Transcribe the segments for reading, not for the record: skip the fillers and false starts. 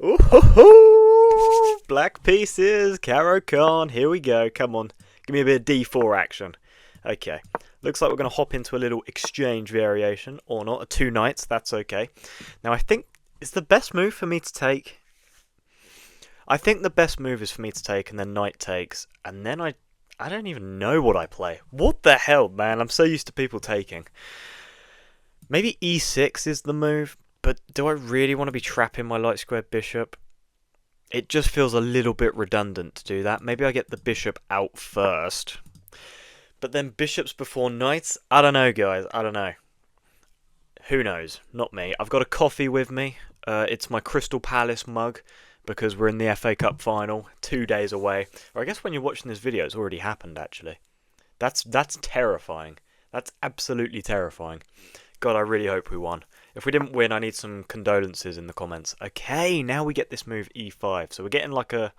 Ooh, black pieces, Caro-Kann. Here we go. Come on, give me a bit of D4 action. Okay, looks like we're going to hop into a little exchange variation, or not, a two knights. That's okay. Now I think it's the best move for me to take. I think the best move is for me to take, and then knight takes, and then I don't even know what I play. What the hell, man? I'm so used to people taking. Maybe e6 is the move, but do I really want to be trapping my light squared bishop? It just feels a little bit redundant to do that. Maybe I get the bishop out first. But then bishops before knights? I don't know, guys. I don't know. Who knows? Not me. I've got a coffee with me. It's my Crystal Palace mug because we're in the FA Cup final, 2 days away. Or I guess when you're watching this video, it's already happened, actually. That's terrifying. That's absolutely terrifying. God, I really hope we won. If we didn't win, I need some condolences in the comments. Okay, now we get this move e5. So we're getting like a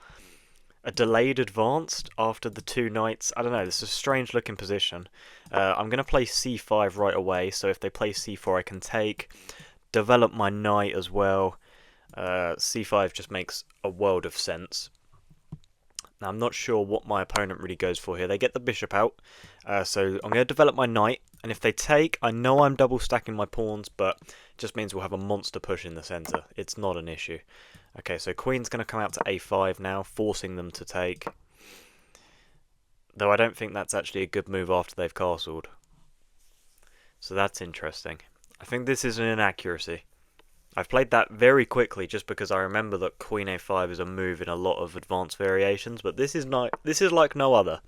delayed advanced after the two knights. I don't know, this is a strange looking position. I'm going to play c5 right away, so if they play c4 I can take. Develop my knight as well. c5 just makes a world of sense. Now I'm not sure what my opponent really goes for here. They get the bishop out, so I'm going to develop my knight, and if they take, I know I'm double stacking my pawns, but it just means we'll have a monster push in the centre. It's not an issue. Okay, so queen's going to come out to a5 now, forcing them to take. Though I don't think that's actually a good move after they've castled. So that's interesting. I think this is an inaccuracy. I've played that very quickly just because I remember that queen a5 is a move in a lot of advanced variations, but this is like no other.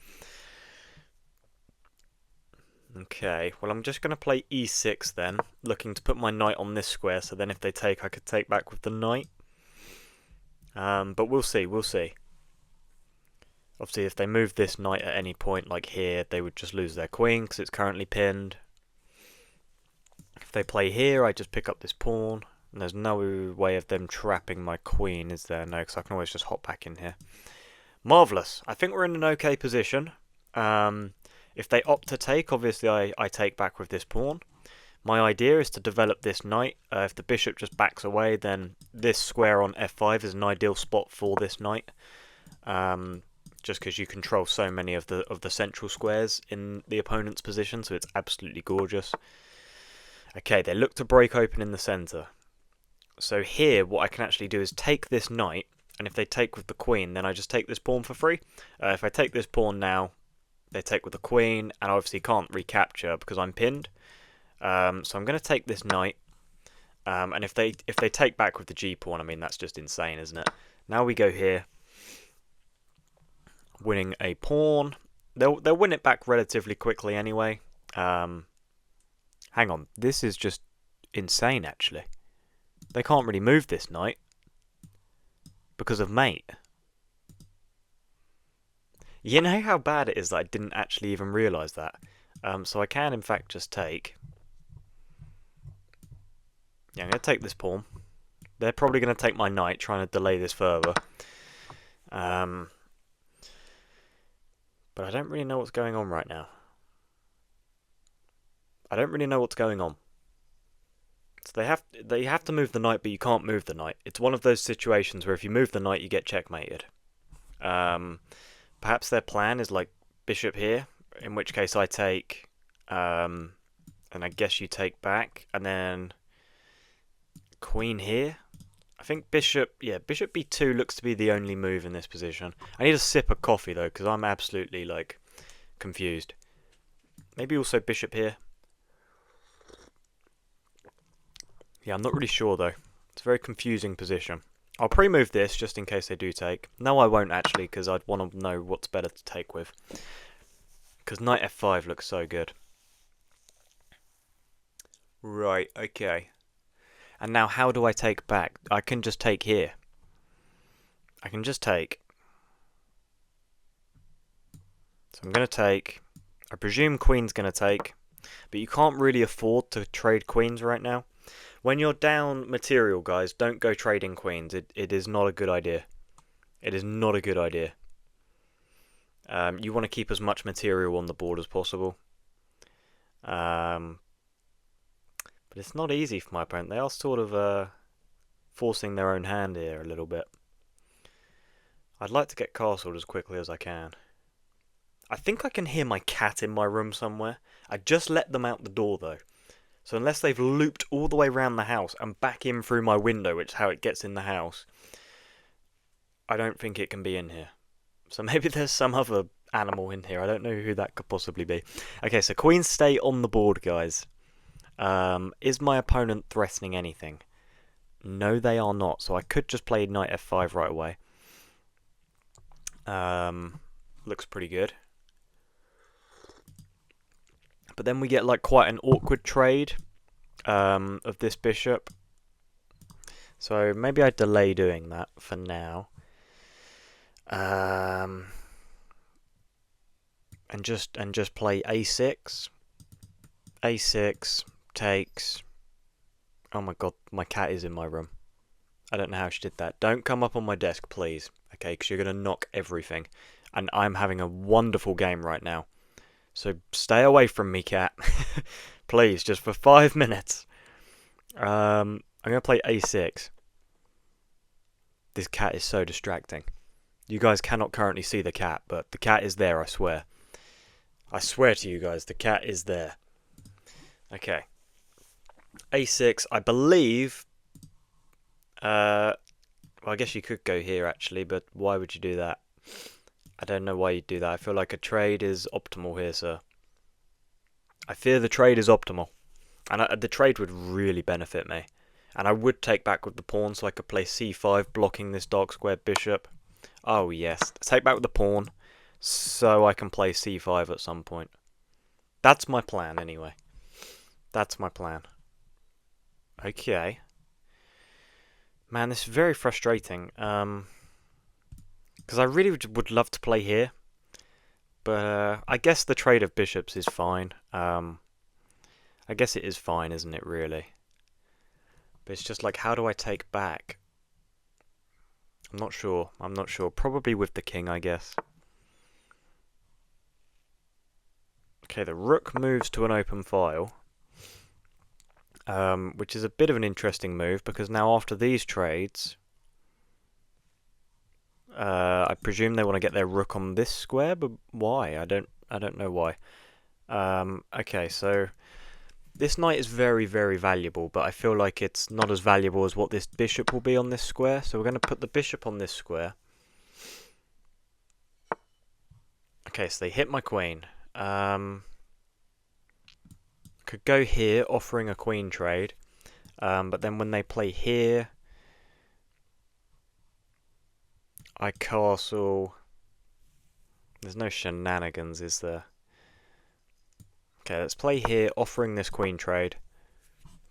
Okay, well I'm just going to play e6 then, looking to put my knight on this square, so then if they take I could take back with the knight. But we'll see, we'll see. Obviously if they move this knight at any point, like here, they would just lose their queen because it's currently pinned. If they play here, I just pick up this pawn. And there's no way of them trapping my queen, is there? No, because I can always just hop back in here. Marvellous. I think we're in an okay position. If they opt to take, obviously I take back with this pawn. My idea is to develop this knight. If the bishop just backs away, then this square on f5 is an ideal spot for this knight. Just because you control so many of the central squares in the opponent's position, so it's absolutely gorgeous. Okay, they look to break open in the centre. So here, what I can actually do is take this knight, and if they take with the queen, then I just take this pawn for free. If I take this pawn now, they take with the queen, and I obviously can't recapture because I'm pinned. So I'm going to take this knight, and if they take back with the g pawn, I mean that's just insane, isn't it? Now we go here, winning a pawn. They'll win it back relatively quickly anyway. Hang on, this is just insane actually. They can't really move this knight because of mate. You know how bad it is that I didn't actually even realise that. So I can in fact just take. Yeah, I'm going to take this pawn. They're probably going to take my knight, trying to delay this further. But I don't really know what's going on right now. I don't really know what's going on. So they have to move the knight, but you can't move the knight. It's one of those situations where if you move the knight, you get checkmated. Perhaps their plan is like bishop here, in which case I take, and I guess you take back, and then queen here. I think bishop b2 looks to be the only move in this position. I need a sip of coffee though, because I'm absolutely like confused. Maybe also bishop here. Yeah, I'm not really sure though. It's a very confusing position. I'll pre-move this just in case they do take. No, I won't actually, because I'd want to know what's better to take with. Because knight f5 looks so good. Right, okay. And now how do I take back? I can just take here. I can just take. So I'm going to take. I presume queen's going to take. But you can't really afford to trade queens right now. When you're down material, guys, don't go trading queens. It is not a good idea. It is not a good idea. You want to keep as much material on the board as possible. But it's not easy for my opponent. They are sort of forcing their own hand here a little bit. I'd like to get castled as quickly as I can. I think I can hear my cat in my room somewhere. I just let them out the door though. So unless they've looped all the way around the house and back in through my window, which is how it gets in the house, I don't think it can be in here. So maybe there's some other animal in here. I don't know who that could possibly be. Okay, so queens stay on the board, guys. Is my opponent threatening anything? No, they are not. So I could just play knight f5 right away. Looks pretty good. But then we get like quite an awkward trade of this bishop. So maybe I delay doing that for now. And just play a6. a6 takes. Oh my god, my cat is in my room. I don't know how she did that. Don't come up on my desk, please. Okay, because you're going to knock everything. And I'm having a wonderful game right now. So stay away from me, cat. Please, just for 5 minutes. I'm going to play a6. This cat is so distracting. You guys cannot currently see the cat, but the cat is there, I swear. I swear to you guys, the cat is there. Okay. a6, I believe... well, I guess you could go here, actually, but why would you do that? I don't know why you'd do that. I feel like a trade is optimal here, sir. I fear the trade is optimal. And the trade would really benefit me. And I would take back with the pawn so I could play c5, blocking this dark squared bishop. Oh, yes. Take back with the pawn so I can play c5 at some point. That's my plan, anyway. That's my plan. Okay. Man, this is very frustrating. Because I really would love to play here. But I guess the trade of bishops is fine. I guess it is fine, isn't it, really? But it's just like, how do I take back? I'm not sure. I'm not sure. Probably with the king, I guess. Okay, the rook moves to an open file. Which is a bit of an interesting move, because now after these trades... I presume they want to get their rook on this square, but why? I don't know why. Okay, so... This knight is very, very valuable, but I feel like it's not as valuable as what this bishop will be on this square. So we're going to put the bishop on this square. Okay, so they hit my queen. Could go here, offering a queen trade. But then when they play here, I castle. There's no shenanigans, is there? Okay, let's play here, offering this queen trade.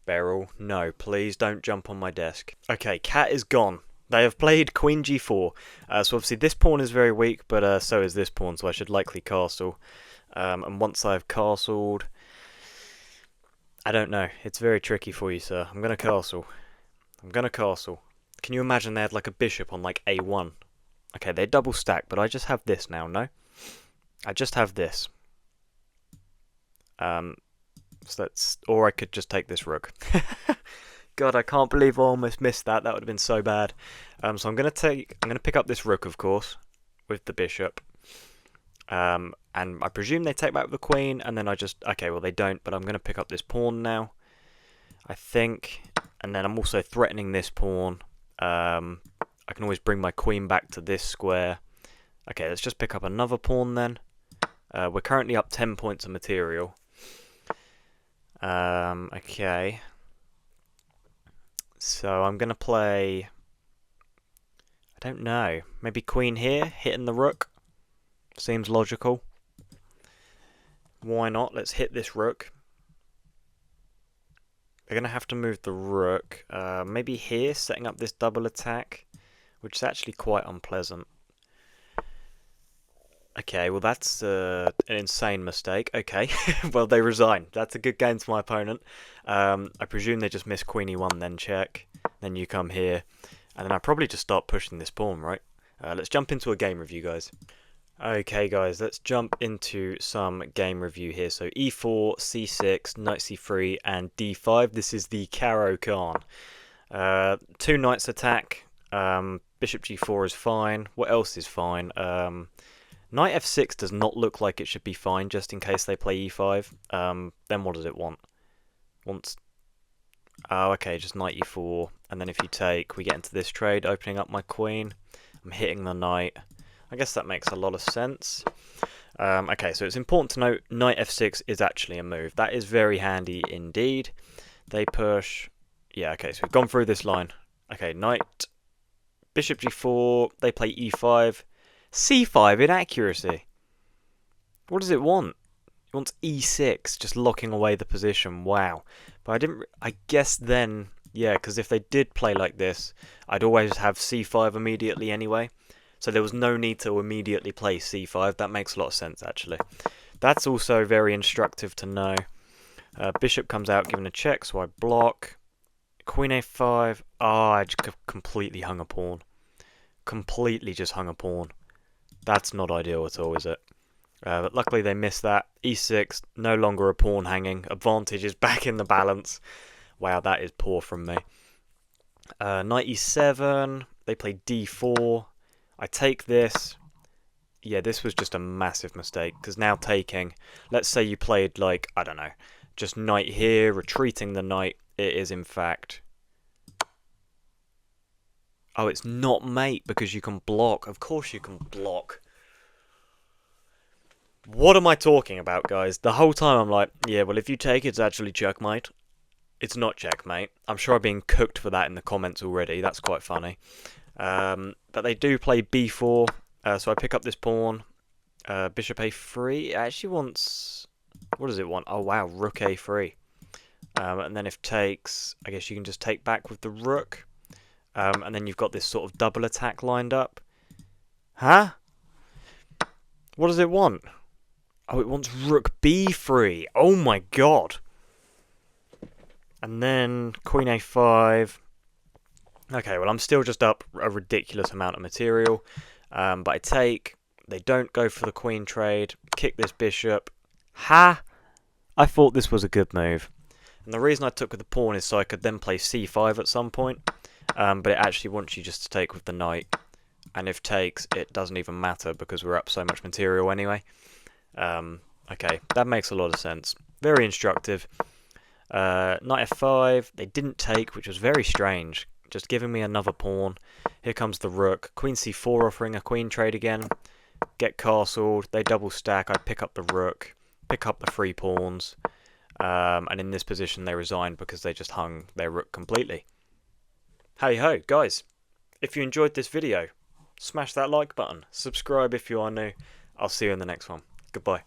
Beryl, no, please don't jump on my desk. Okay, cat is gone. They have played queen g4. So obviously this pawn is very weak, but so is this pawn, so I should likely castle. And once I've castled... I don't know. It's very tricky for you, sir. I'm going to castle. I'm going to castle. Can you imagine they had like a bishop on like a1? Okay, they double stack, but I just have this now, no? I just have this. So that's, or I could just take this rook. God, I can't believe I almost missed that. That would have been so bad. So I'm gonna pick up this rook, of course, with the bishop. And I presume they take back with the queen, and then okay, well they don't, but I'm gonna pick up this pawn now, I think, and then I'm also threatening this pawn. I can always bring my queen back to this square. Okay, let's just pick up another pawn then. We're currently up 10 points of material. Okay. So I'm going to play... I don't know. Maybe queen here, hitting the rook. Seems logical. Why not? Let's hit this rook. We're going to have to move the rook. Maybe here, setting up this double attack, which is actually quite unpleasant. Okay, well that's an insane mistake. Okay, well they resign. That's a good game to my opponent. I presume they just miss queen e1, then check. Then you come here. And then I probably just start pushing this pawn, right? Let's jump into a game review, guys. Okay, guys, let's jump into some game review here. So e4, c6, knight c3, and d5. This is the Caro-Kann. Two knights attack. Bishop g4 is fine. What else is fine? Knight f6 does not look like it should be fine, just in case they play e5. Then what does it want? Wants... Oh, okay, just knight e4. And then if you take, we get into this trade, opening up my queen. I'm hitting the knight. I guess that makes a lot of sense. Okay, so it's important to note knight f6 is actually a move. That is very handy indeed. They push... Yeah, okay, so we've gone through this line. Okay, knight, bishop g4, they play e5. c5 inaccuracy. What does it want? It wants e6, just locking away the position. Wow. But I guess then, yeah, because if they did play like this, I'd always have c5 immediately anyway. So there was no need to immediately play c5. That makes a lot of sense, actually. That's also very instructive to know. Bishop comes out given a check, so I block. Queen a5. Ah, I just completely hung a pawn. Completely just hung a pawn. That's not ideal at all, is it? But luckily they missed that. e6, no longer a pawn hanging. Advantage is back in the balance. Wow, that is poor from me. Knight e7. They play d4. I take this. Yeah, this was just a massive mistake. Because now taking... Let's say you played, like, I don't know, just knight here, retreating the knight. It is, in fact... Oh, it's not mate because you can block. Of course you can block. What am I talking about, guys? The whole time I'm like, yeah, well, if you take, it's actually checkmate. It's not checkmate. I'm sure I'm being cooked for that in the comments already. That's quite funny. But they do play b4, so I pick up this pawn. Bishop a3. It actually wants... What does it want? Oh, wow, rook a3. And then if takes, I guess you can just take back with the rook. And then you've got this sort of double attack lined up. Huh? What does it want? Oh, it wants rook b3. Oh my god. And then queen a5. Okay, well, I'm still just up a ridiculous amount of material. But I take. They don't go for the queen trade. Kick this bishop. Ha! I thought this was a good move. And the reason I took with the pawn is so I could then play c5 at some point. But it actually wants you just to take with the knight. And if takes, it doesn't even matter because we're up so much material anyway. Okay, that makes a lot of sense. Very instructive. Knight f5. They didn't take, which was very strange. Just giving me another pawn. Here comes the rook. Queen c4 offering a queen trade again. Get castled. They double stack. I pick up the rook. Pick up the 3 pawns. And in this position they resigned because they just hung their rook completely. Hey ho, guys. If you enjoyed this video, smash that like button. Subscribe if you are new. I'll see you in the next one. Goodbye.